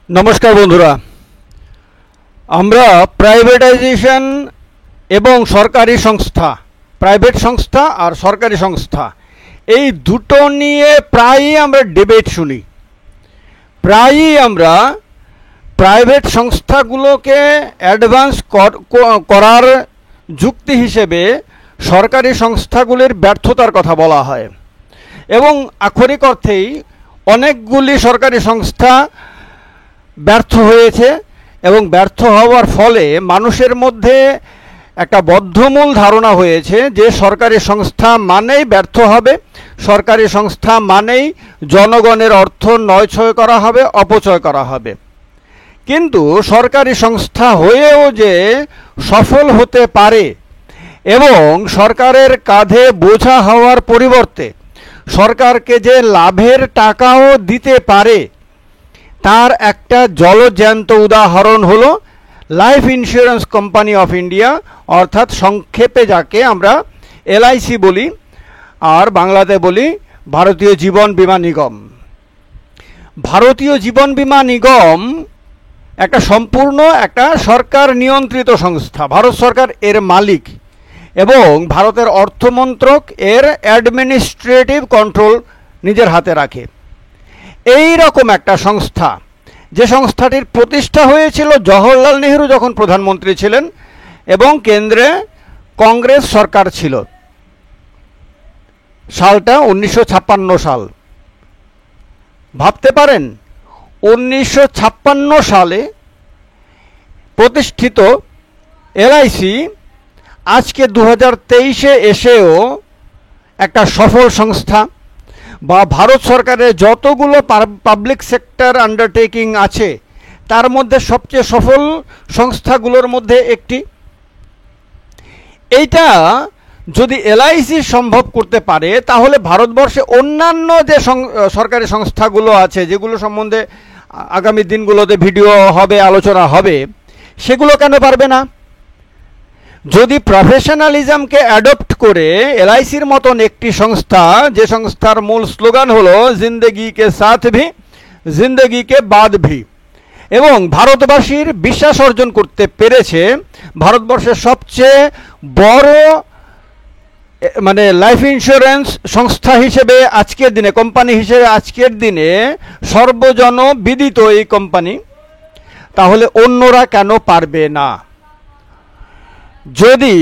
নমস্কার বন্ধুরা, আমরা প্রাইভেটাইজেশন এবং সরকারি সংস্থা, প্রাইভেট সংস্থা আর সরকারি সংস্থা এই দুটো নিয়ে প্রায়ই আমরা ডিবেট শুনি। প্রায়ই আমরা প্রাইভেট সংস্থাগুলোকে অ্যাডভান্স করার যুক্তি হিসেবে সরকারি সংস্থাগুলির ব্যর্থতার কথা বলা হয় এবং আক্ষরিক অর্থেই অনেকগুলি সরকারি সংস্থা ব্যর্থ হয়েছে এবং ব্যর্থ হওয়ার ফলে মানুষের মধ্যে একটা বদ্ধমূল ধারণা হয়েছে যে সরকারি সংস্থা মানেই ব্যর্থ হবে, সরকারি সংস্থা মানেই জনগণের অর্থ নয়ছয় করা হবে, অপচয় করা হবে। কিন্তু সরকারি সংস্থা হয়েও যে সফল হতে পারে এবং সরকারের কাঁধে বোঝা হওয়ার পরিবর্তে সরকারকে যে লাভের টাকাও দিতে পারে তার একটা জলজ্যান্ত উদাহরণ হলো life insurance company of India, অর্থাৎ সংক্ষেপে যাকে আমরা এলআইসি বলি আর বাংলাতে বলি ভারতীয় জীবন বীমা নিগম। ভারতীয় জীবন বীমা নিগম একটা সম্পূর্ণ একটা সরকার নিয়ন্ত্রিত সংস্থা। ভারত সরকার এর মালিক এবং ভারতের অর্থমন্ত্রক এর অ্যাডমিনিস্ট্রেটিভ কন্ট্রোল নিজের হাতে রাখে। এই রকম একটা সংস্থা, যে সংস্থাটির প্রতিষ্ঠা হয়েছিল জওহরলাল নেহরু যখন প্রধানমন্ত্রী ছিলেন এবং কেন্দ্রে কংগ্রেস সরকার ছিল, সালটা 1956 সাল। ভাবতে পারেন 1956 সালে প্রতিষ্ঠিত এলআইসি আজকে 2023-এ এসেও একটা সফল সংস্থা, বা ভারত সরকারের যতগুলো পাবলিক সেক্টর আন্ডারটেকিং আছে তার মধ্যে সবচেয়ে সফল সংস্থাগুলোর মধ্যে একটি। এইটা যদি এলআইসি সম্ভব করতে পারে তাহলে ভারতবর্ষে অন্যান্য যে সরকারি সংস্থাগুলো আছে যেগুলো সম্বন্ধে আগামী দিনগুলোতে ভিডিও হবে, আলোচনা হবে, সেগুলো কেন পারবে না? যদি প্রফেশনালিজমকে অ্যাডপ্ট করে এলআইসির মতন একটি সংস্থা, যে সংস্থার মূল স্লোগান হলো জিন্দেগি কে সাথ ভি জিন্দেগি কে বাদ ভি, এবং ভারতবাসীর বিশ্বাস অর্জন করতে পেরেছে ভারতবর্ষের সবচেয়ে বড় লাইফ ইন্স্যুরেন্স সংস্থা হিসেবে আজকের দিনে, কোম্পানি হিসেবে আজকের দিনে সর্বজন বিদিত এই কোম্পানি, তাহলে অন্যরা কেন পারবে না? যদি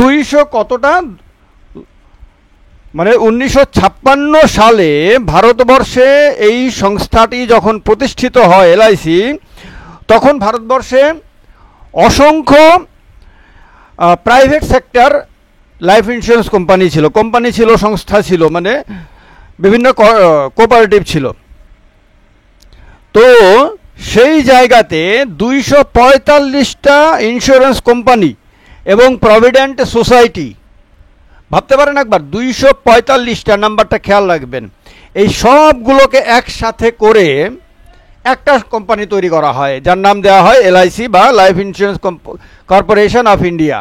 1956 সালে ভারতবর্ষে এই সংস্থাটি যখন প্রতিষ্ঠিত হয় এলআইসি, তখন ভারতবর্ষে অসংখ্য private sector life insurance company ছিল, সংস্থা ছিল, বিভিন্ন কোঅপারেটিভ ছিল। তো সেই জায়গাতে 245টা ইন্স্যুরেন্স কোম্পানি এবং প্রভিডেন্ট সোসাইটি, ভাবতে পারেন একবার, 245টা, নাম্বারটা খেয়াল রাখবেন, এই সবগুলোকে একসাথে করে একটা কোম্পানি তৈরি করা হয় যার নাম দেওয়া হয় এলআইসি বা life insurance corporation of India.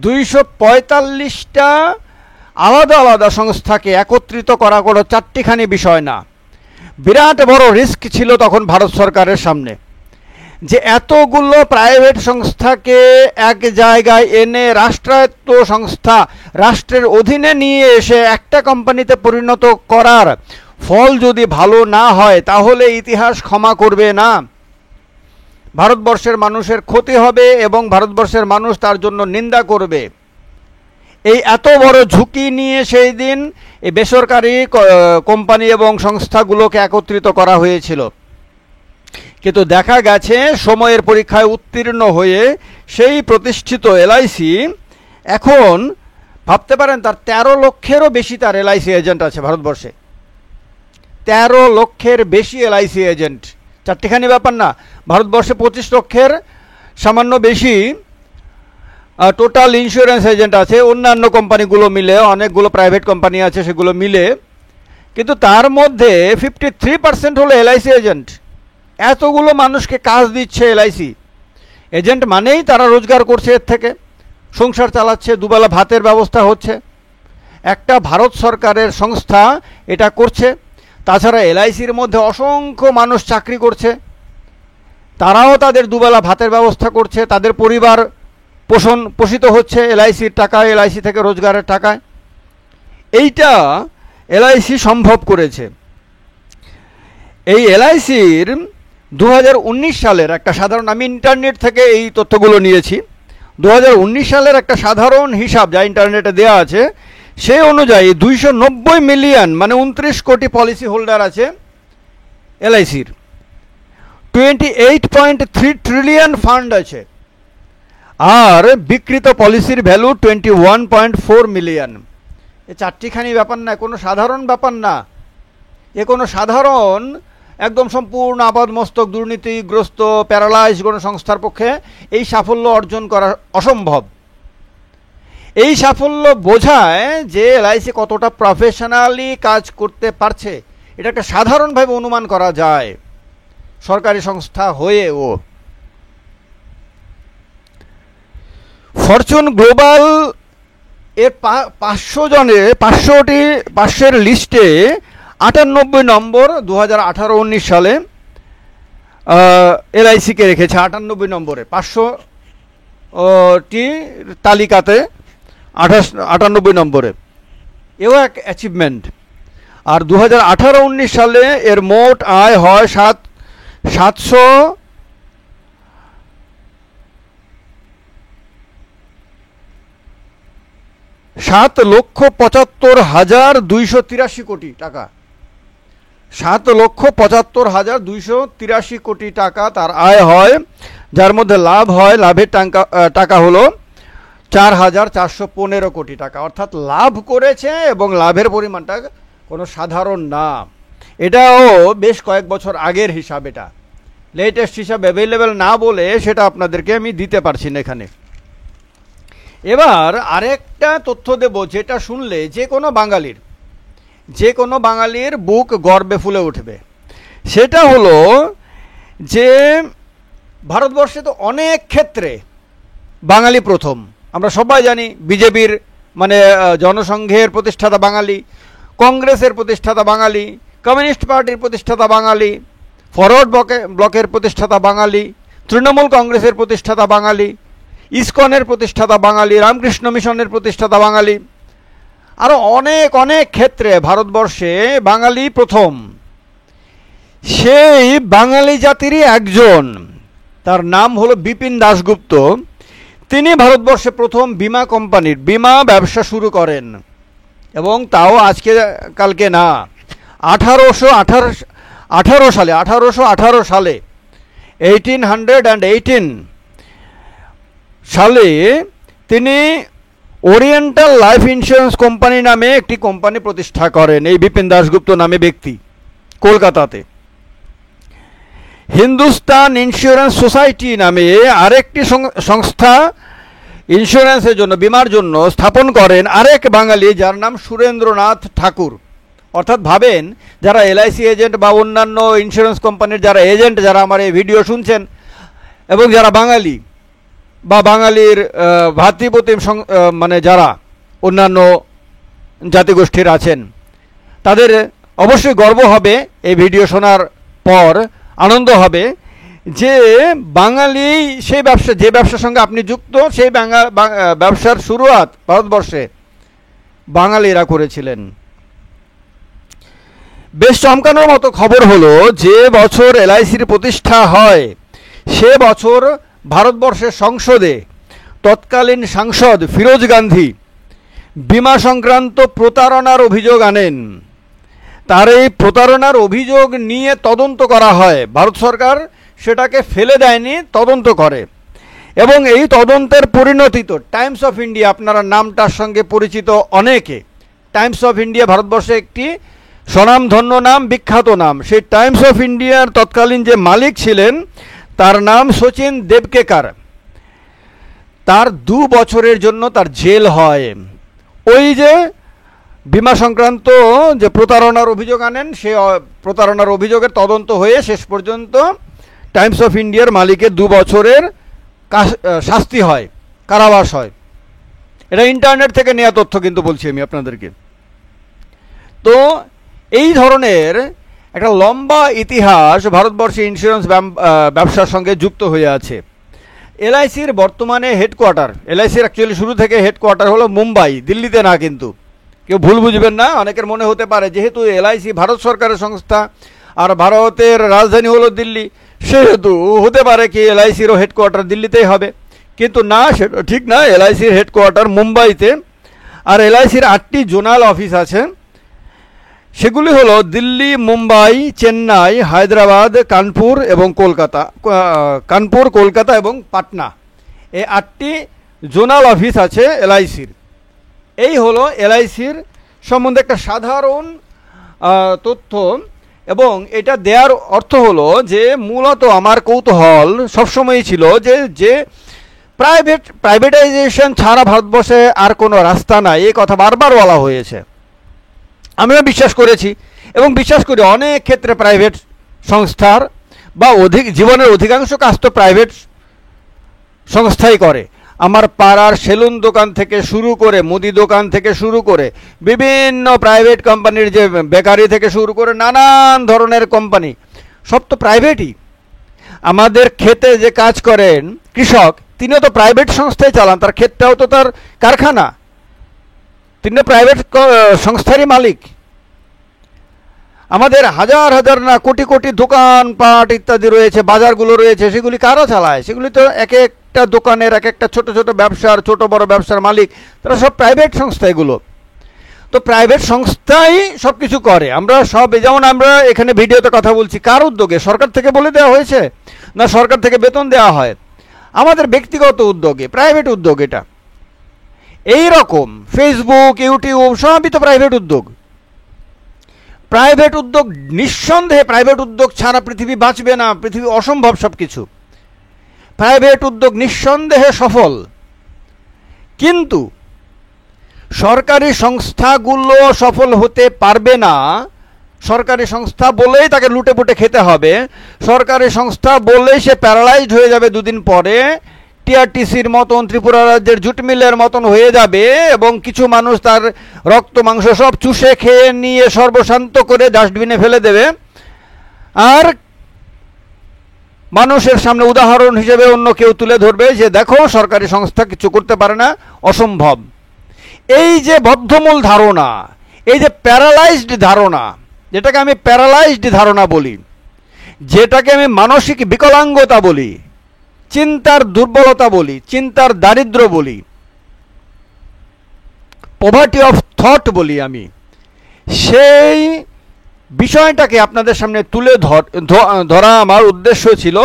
245টা আলাদা আলাদা সংস্থাকে একত্রিত করা কোনো চারটিখানি বিষয় না। বিরাট বড় রিস্ক ছিল তখন ভারত সরকারের সামনে, যে এতগুলো প্রাইভেট সংস্থাকে এক জায়গায় এনে রাষ্ট্রায়ত্ত সংস্থা, রাষ্ট্রের অধীনে নিয়ে এসে একটা কোম্পানিতে পরিণত করার ফল যদি ভালো না হয় তাহলে ইতিহাস ক্ষমা করবে না। ভারতবর্ষের মানুষের ক্ষতি হবে এবং ভারতবর্ষের মানুষ তার জন্য নিন্দা করবে। এই এত বড় ঝুঁকি নিয়ে সেই দিন এই বেসরকারি কোম্পানি এবং সংস্থাগুলোকে একত্রিত করা হয়েছিল। কিন্তু দেখা গেছে সময়ের পরীক্ষায় উত্তীর্ণ হয়ে সেই প্রতিষ্ঠিত এলআইসি এখন, ভাবতে পারেন, তার 13 লক্ষেরও বেশি তার এলআইসি এজেন্ট আছে ভারতবর্ষে। 13 লক্ষের বেশি এলআইসি এজেন্ট, চারটিখানি ব্যাপার না। ভারতবর্ষে 25 লক্ষের সামান্য বেশি টোটাল ইন্স্যুরেন্স এজেন্ট আছে, অন্যান্য কোম্পানিগুলো মিলে, অনেকগুলো প্রাইভেট কোম্পানি আছে সেগুলো মিলে, কিন্তু তার মধ্যে 53% হলো এলআইসি এজেন্ট। এতগুলো মানুষকে কাজ দিচ্ছে এলআইসি এজেন্ট, মানেই তারা রোজগার করছে, এর থেকে সংসার চালাচ্ছে, দুবেলা ভাতের ব্যবস্থা হচ্ছে। একটা ভারত সরকারের সংস্থা এটা করছে, তাছাড়া এলআইসির মধ্যে অসংখ্য মানুষ চাকরি করছে, তারাও তাদের দুবেলা ভাতের ব্যবস্থা করছে, তাদের পরিবার পোষিত হচ্ছে এলআইসির টাকায়, এলআইসি থেকে রোজগারের টাকায়। এইটা এলআইসি সম্ভব করেছে। এই এলআইসির 2019 সালের একটা সাধারণ, আমি ইন্টারনেট থেকে এই তথ্যগুলো নিয়েছি, 2019 সালের একটা সাধারণ হিসাব যা ইন্টারনেটে দেওয়া আছে, সেই অনুযায়ী 290 মিলিয়ন মানে 29 কোটি পলিসি হোল্ডার আছে এলআইসির। 28.3 ট্রিলিয়ন ফান্ড আছে, আর বিকৃত পলিসির ভ্যালু 21.4 মিলিয়ন। এ চারটিখানি ব্যাপার না, কোনো সাধারণ ব্যাপার না। এ কোনো সাধারণ একদম সম্পূর্ণ আপাদমস্তক দুর্নীতিগ্রস্ত প্যারালাইজ কোনো সংস্থার পক্ষে এই সাফল্য অর্জন করা অসম্ভব। এই সাফল্য বোঝায় যে এলআইসি কতটা প্রফেশনালি কাজ করতে পারছে, এটা একটা সাধারণভাবে অনুমান করা যায় সরকারি সংস্থা হয়েও। ফরচুন গ্লোবাল এর 500 লিস্টে 98 নম্বর 2018-19 সালে এলআইসিকে রেখেছে 98 নম্বরে, 500টি তালিকাতে 98 নম্বরে। এও এক অ্যাচিভমেন্ট। আর 2018-19 সালে এর মোট আয় হয় 7,75,283 কোটি টাকা। 7,75,283 কোটি টাকা তার আয় হয়, যার মধ্যে লাভ হয়, লাভের টাকা হলো 4,415 কোটি টাকা। অর্থাৎ লাভ করেছে এবং লাভের পরিমাণটা কোনো সাধারণ না। এটাও বেশ কয়েক বছর আগের হিসাব, এটা লেটেস্ট হিসাব অ্যাভেলেবেল না বলে সেটা আপনাদেরকে আমি দিতে পারছি না এখানে। এবার আরেকটা তথ্য দেব, যেটা শুনলে যে কোনো বাঙালির বুক গর্বে ফুলে উঠবে। সেটা হলো যে ভারতবর্ষে তো অনেক ক্ষেত্রে বাঙালি প্রথম। আমরা সবাই জানি বিজেপির মানে জনসংঘের প্রতিষ্ঠাতা বাঙালি, কংগ্রেসের প্রতিষ্ঠাতা বাঙালি, কমিউনিস্ট পার্টির প্রতিষ্ঠাতা বাঙালি, ফরওয়ার্ড ব্লকের প্রতিষ্ঠাতা বাঙালি, তৃণমূল কংগ্রেসের প্রতিষ্ঠাতা বাঙালি, ইসকনের প্রতিষ্ঠাতা বাঙালি, রামকৃষ্ণ মিশনের প্রতিষ্ঠাতা বাঙালি, আরও অনেক অনেক ক্ষেত্রে ভারতবর্ষে বাঙালি প্রথম। সেই বাঙালি জাতিরই একজন, তার নাম হলো বিপিন দাশগুপ্ত। তিনি ভারতবর্ষে প্রথম বীমা কোম্পানির বীমা ব্যবসা শুরু করেন, এবং তাও আজকে কালকে না, 1818 সালে 1818 সালে তিনি ওরিয়েন্টাল লাইফ ইন্স্যুরেন্স কোম্পানি নামে একটি কোম্পানি প্রতিষ্ঠা করেন, এই বিপিন দাশগুপ্ত নামে ব্যক্তি, কলকাতাতে। হিন্দুস্তান ইন্স্যুরেন্স সোসাইটি নামে আরেকটি সংস্থা ইন্স্যুরেন্সের জন্য, বীমার জন্য স্থাপন করেন আরেক বাঙালি, যার নাম সুরেন্দ্রনাথ ঠাকুর। অর্থাৎ ভাবেন, যারা এলআইসি এজেন্ট বা অন্যান্য ইন্স্যুরেন্স কোম্পানির যারা এজেন্ট, যারা আমার এই ভিডিও শুনছেন, এবং যারা বাঙালি বা বাঙালির ভাতৃপ্রতিম মানে যারা অন্যান্য জাতিগোষ্ঠীর আছেন, তাদের অবশ্যই গর্ব হবে, এই ভিডিও শোনার পর আনন্দ হবে যে বাঙালি সেই ব্যবসা, যে ব্যবসার সঙ্গে আপনি যুক্ত, সেই ব্যবসার শুরুয়াত ভারতবর্ষে বাঙালিরা করেছিলেন। বেশ চমকানোর মতো খবর হলো, যে বছর এলআইসির প্রতিষ্ঠা হয় সে বছর ভারতবর্ষের সংসদে তৎকালীন সাংসদ ফিরোজ গান্ধী বীমা সংক্রান্ত প্রতারণার অভিযোগ আনেন। তার এই প্রতারণার অভিযোগ নিয়ে তদন্ত করা হয়। ভারত সরকার সেটাকে ফেলে দেয়নি, তদন্ত করে, এবং এই তদন্তের পরিণতি তো টাইমস অফ ইন্ডিয়া, আপনারা নামটার সঙ্গে পরিচিত অনেকে। টাইমস অফ ইন্ডিয়া ভারতবর্ষে একটি স্বনামধন্য নাম, বিখ্যাত নাম। সেই টাইমস অফ ইন্ডিয়ার তৎকালীন যে মালিক ছিলেন তার নাম শচীন দেবকেকার। তার 2 বছরের জন্য তার জেল হয়। ওই যে বীমা সংক্রান্ত যে প্রতারণার অভিযোগ আনেন, সে প্রতারণার অভিযোগের তদন্ত হয়ে শেষ পর্যন্ত টাইমস অফ ইন্ডিয়ার মালিকের 2 বছরের শাস্তি হয়, কারাবাস হয়। এটা ইন্টারনেট থেকে নেওয়া তথ্য কিন্তু বলছি আমি আপনাদেরকে। তো এই ধরনের একটা লম্বা ইতিহাস ভারতবর্ষে ইন্স্যুরেন্স ব্যবসার সঙ্গে যুক্ত হয়ে আছে। এলআইসির বর্তমানে হেডকোয়ার্টার, এলআইসির অ্যাকচুয়ালি শুরু থেকে হেডকোয়ার্টার হলো মুম্বাই, দিল্লিতে না, কিন্তু কেউ ভুল বুঝবেন না। অনেকের মনে হতে পারে যেহেতু এলআইসি ভারত সরকারের সংস্থা আর ভারতের রাজধানী হলো দিল্লি, সেহেতু হতে পারে কি এলআইসিরও হেডকোয়ার্টার দিল্লিতেই হবে, কিন্তু না, সেটা ঠিক না। এলআইসির হেডকোয়ার্টার মুম্বাইতে, আর এলআইসির 8টি জোনাল অফিস আছে। সেগুলি হলো দিল্লি, মুম্বাই, চেন্নাই, হায়দ্রাবাদ, কানপুর এবং কলকাতা এবং পাটনা। এই 8টি জোনাল অফিস আছে এলআইসির। এই হলো এলআইসির সম্বন্ধে একটা সাধারণ তথ্য, এবং এটা দেওয়ার অর্থ হলো যে মূলত আমার কৌতূহল সবসময়ই ছিল যে প্রাইভেটাইজেশন ছাড়া ভারতবর্ষে আর কোনো রাস্তা নাই, এই কথা বারবার বলা হয়েছে। আমিও বিশ্বাস করেছি এবং বিশ্বাস করি অনেক ক্ষেত্রে প্রাইভেট সংস্থার বা জীবনের অধিকাংশ কাজ তো প্রাইভেট সংস্থাই করে। আমার পাড়ার সেলুন দোকান থেকে শুরু করে, মুদি দোকান থেকে শুরু করে, বিভিন্ন প্রাইভেট কোম্পানির যে বেকারি থেকে শুরু করে নানান ধরনের কোম্পানি, সব তো প্রাইভেটই। আমাদের ক্ষেতে যে কাজ করেন কৃষক, তিনিও তো প্রাইভেট সংস্থায় চালান, তার ক্ষেতটাও তো তার কারখানা, তিনি প্রাইভেট সংস্থারই মালিক। আমাদের হাজার হাজার না কোটি কোটি দোকানপাট ইত্যাদি রয়েছে, বাজারগুলো রয়েছে, সেগুলি কারা চালায়? সেগুলি তো এক একটা দোকানের, এক একটা ছোট ছোট ব্যবসার, ছোট বড় ব্যবসার মালিক, তারা সব প্রাইভেট সংস্থা। এগুলো তো প্রাইভেট সংস্থাই সব কিছু করে। আমরা সব, যেমন আমরা এখানে ভিডিওতে কথা বলছি, কার উদ্যোগে? সরকার থেকে বলে দেওয়া হয়েছে না সরকার থেকে বেতন দেওয়া হয়? আমাদের ব্যক্তিগত উদ্যোগে, প্রাইভেট উদ্যোগ এটা। এই রকম ফেসবুক, ইউটিউব সবই তো প্রাইভেট উদ্যোগ। প্রাইভেট উদ্যোগ, নিঃসন্দেহে প্রাইভেট উদ্যোগ ছাড়া পৃথিবী বাঁচবে না, পৃথিবী অসম্ভব সব কিছু। প্রাইভেট উদ্যোগ নিঃসন্দেহে সফল, কিন্তু সরকারি সংস্থাগুলো সফল হতে পারবে না। সরকারি সংস্থা বলেই তাকে লুটে পুটে খেতে হবে, সরকারি সংস্থা বলেই সে প্যারালাইজড হয়ে যাবে দুদিন পরে, টিআরটিসির মতন, ত্রিপুরা রাজ্যের জুট মিলের মতন হয়ে যাবে, এবং কিছু মানুষ তার রক্ত মাংস সব চুষে খেয়ে নিয়ে সর্বশান্ত করে ডাস্টবিনে ফেলে দেবে, আর মানুষের সামনে উদাহরণ হিসেবে অন্য কেউ তুলে ধরবে যে দেখো সরকারি সংস্থা কিছু করতে পারে না, অসম্ভব। এই যে বদ্ধমূল ধারণা, এই যে প্যারালাইজড ধারণা, যেটাকে আমি প্যারালাইজড ধারণা বলি, যেটাকে আমি মানসিক বিকলাঙ্গতা বলি, চিন্তার দুর্বলতা বলি, চিন্তার দারিদ্র বলি, পভার্টি অফ থট বলি আমি, সেই বিষয়টাকে আপনাদের সামনে তুলে ধরা আমার উদ্দেশ্য ছিল,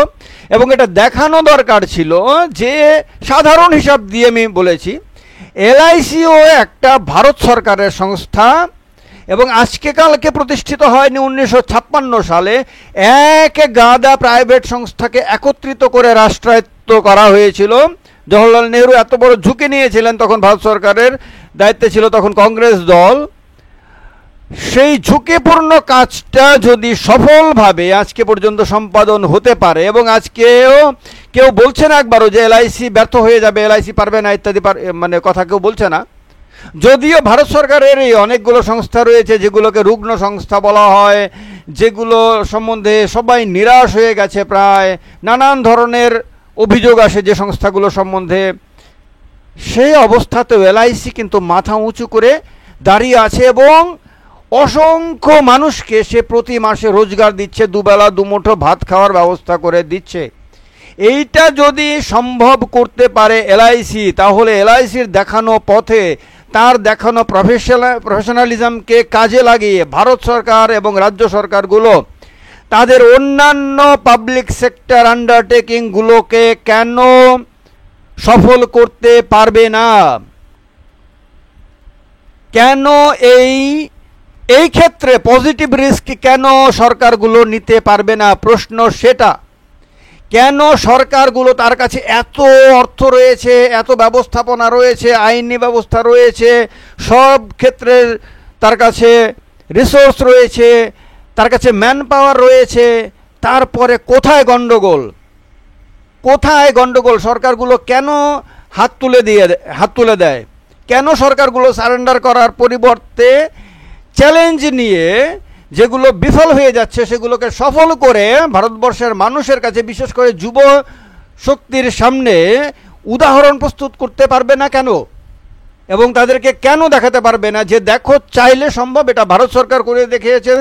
এবং এটা দেখানো দরকার ছিল যে সাধারণ হিসাব দিয়ে আমি বলেছি এলআইসিও একটা ভারত সরকারের সংস্থা, এবং আজকে কালকে প্রতিষ্ঠিত হয়নি। 1956 সালে এক গাদা প্রাইভেট সংস্থাকে একত্রিত করে রাষ্ট্রায়ত্ত করা হয়েছিল। জওহরলাল নেহরু এত বড় ঝুঁকি নিয়েছিলেন, তখন ভারত সরকারের দায়িত্বে ছিল তখন কংগ্রেস দল। সেই ঝুঁকিপূর্ণ কাজটা যদি সফলভাবে আজকে পর্যন্ত সম্পাদন হতে পারে, এবং আজকেও কেউ বলছে না একবারও যে এলআইসি ব্যর্থ হয়ে যাবে, এলআইসি পারবে না ইত্যাদি, মানে কথা কেউ বলছে না। যদিও ভারত সরকারের এই অনেকগুলো সংস্থা রয়েছে যেগুলোকে রুগ্ন সংস্থা বলা হয়, যেগুলো সম্বন্ধে সবাই নিরাশ হয়ে গেছে, প্রায় নানান ধরনের অভিযোগ আসে যে সংস্থাগুলো সম্বন্ধে, সেই অবস্থাতেও এলআইসি কিন্তু মাথা উঁচু করে দাঁড়িয়ে আছে, এবং অসংখ্য মানুষকে সে প্রতি মাসে রোজগার দিচ্ছে, দুবেলা দুমুঠো ভাত খাওয়ার ব্যবস্থা করে দিচ্ছে। এইটা যদি সম্ভব করতে পারে এলআইসি, তাহলে এলআইসির দেখানো পথে, তার দেখানো প্রফেশনালিজমকে কাজে লাগিয়ে ভারত সরকার এবং রাজ্য সরকারগুলো তাদের অন্যান্য পাবলিক সেক্টর আন্ডারটেকিংগুলোকে কেন সফল করতে পারবে না? কেন এই ক্ষেত্রে পজিটিভ রিস্ক কেন সরকারগুলো নিতে পারবে না? প্রশ্ন সেটা। কেন সরকারগুলো, তার কাছে এত অর্থ রয়েছে, এত ব্যবস্থাপনা রয়েছে, আইনি ব্যবস্থা রয়েছে, সব ক্ষেত্রে তার কাছে রিসোর্স রয়েছে, তার কাছে ম্যান পাওয়ার রয়েছে, তারপরে কোথায় গণ্ডগোল? কোথায় গণ্ডগোল? সরকারগুলো কেন হাত তুলে দেয়? কেন সরকারগুলো সারেন্ডার করার পরিবর্তে চ্যালেঞ্জ নিয়ে যেগুলো বিফল হয়ে যাচ্ছে সেগুলোকে সফল করে ভারতবর্ষের মানুষের কাছে, বিশেষ করে যুব শক্তির সামনে উদাহরণ প্রস্তুত করতে পারবে না কেন? এবং তাদেরকে কেন দেখাতে পারবে না যে দেখো চাইলে সম্ভব? এটা ভারত সরকার করে দেখিয়েছে,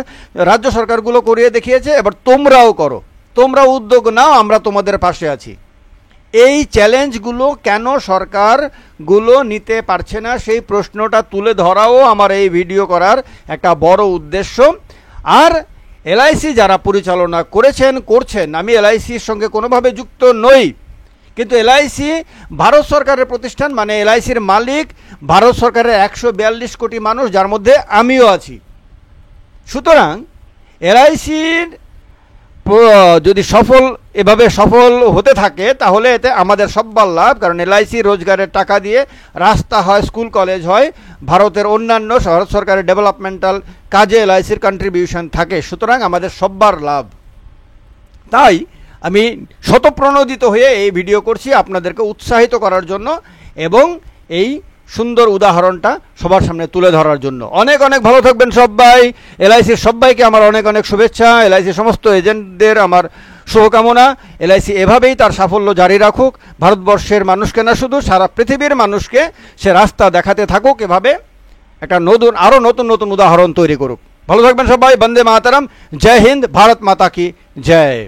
রাজ্য সরকারগুলো করিয়ে দেখিয়েছে, এবার তোমরাও করো, তোমরা উদ্যোগ নাও, আমরা তোমাদের পাশে আছি। এই চ্যালেঞ্জগুলো কেন সরকারগুলো নিতে পারছে না, সেই প্রশ্নটা তুলে ধরাও আমার এই ভিডিও করার একটা বড় উদ্দেশ্য। আর এলআইসি যারা পরিচালনা করছেন, আমি এলআইসির সঙ্গে কোনোভাবে যুক্ত নই, কিন্তু এলআইসি ভারত সরকারের প্রতিষ্ঠান, মানে এলআইসির মালিক ভারত সরকারের 142 কোটি মানুষ, যার মধ্যে আমিও আছি। সুতরাং এলআইসির যদি এভাবে সফল হতে থাকে তাহলে এতে আমাদের সব্বার লাভ, কারণ এলআইসি রোজগারের টাকা দিয়ে রাস্তা হয়, স্কুল কলেজ হয়, ভারতের অন্যান্য ভারত সরকারের ডেভেলপমেন্টাল কাজে এলআইসির কন্ট্রিবিউশন থাকে। সুতরাং আমাদের সব্বার লাভ। তাই আমি শতপ্রণোদিত হয়ে এই ভিডিও করছি আপনাদেরকে উৎসাহিত করার জন্য এবং এই সুন্দর উদাহরণটা সবার সামনে তুলে ধরার জন্য। অনেক অনেক ভালো থাকবেন সবাই। এলআইসির সবাইকে আমার অনেক অনেক শুভেচ্ছা। এলআইসির সমস্ত এজেন্টদের আমার শুভকামনা। এলআইসি এভাবেই তার সাফল্য জারি রাখুক, ভারতবর্ষের মানুষকে না শুধু, সারা পৃথিবীর মানুষকে সে রাস্তা দেখাতে থাকুক, এভাবে একটা আরও নতুন নতুন উদাহরণ তৈরি করুক। ভালো থাকবেন সবাই। বন্দে মাতারাম। জয় হিন্দ। ভারত মাতা কি জয়।